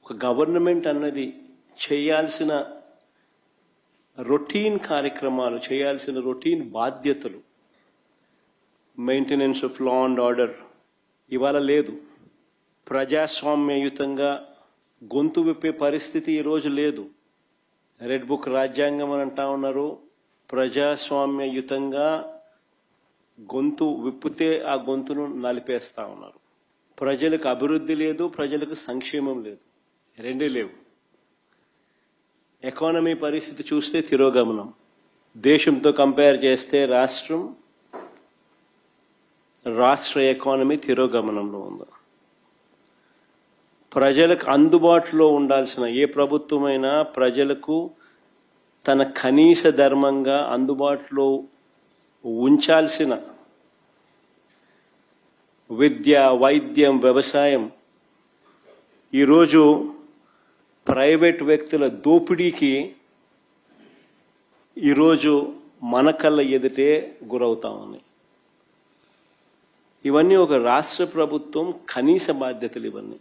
ఒక గవర్నమెంట్ అన్నది చేయాల్సిన రొటీన్ కార్యక్రమాలు, చేయాల్సిన రొటీన్ బాధ్యతలు, maintenance of law and order ఇవాళ లేదు. ప్రజాస్వామ్యయుతంగా గొంతు విప్పే పరిస్థితి ఈరోజు లేదు. రెడ్ బుక్ రాజ్యాంగం అని అంటా ఉన్నారు. ప్రజాస్వామ్యయుతంగా గొంతు విప్పితే ఆ గొంతును నలిపేస్తా ఉన్నారు. ప్రజలకు అభివృద్ధి లేదు, ప్రజలకు సంక్షేమం లేదు, రెండే లేవు. ఎకానమీ పరిస్థితి చూస్తే తిరోగమనం. దేశంతో కంపేర్ చేస్తే రాష్ట్ర ఎకానమీ తిరోగమనంలో ఉంది. ప్రజలకు అందుబాటులో ఉండాల్సిన ఏ ప్రభుత్వమైనా ప్రజలకు తన కనీస ధర్మంగా అందుబాటులో ఉంచాల్సిన విద్య, వైద్యం, వ్యవసాయం ఈరోజు ప్రైవేట్ వ్యక్తుల దోపిడీకి ఈరోజు మన కళ్ళ ఎదుటే గురవుతా ఉన్నాయి. ఇవన్నీ ఒక రాష్ట్ర ప్రభుత్వం కనీస బాధ్యతలు. ఇవన్నీ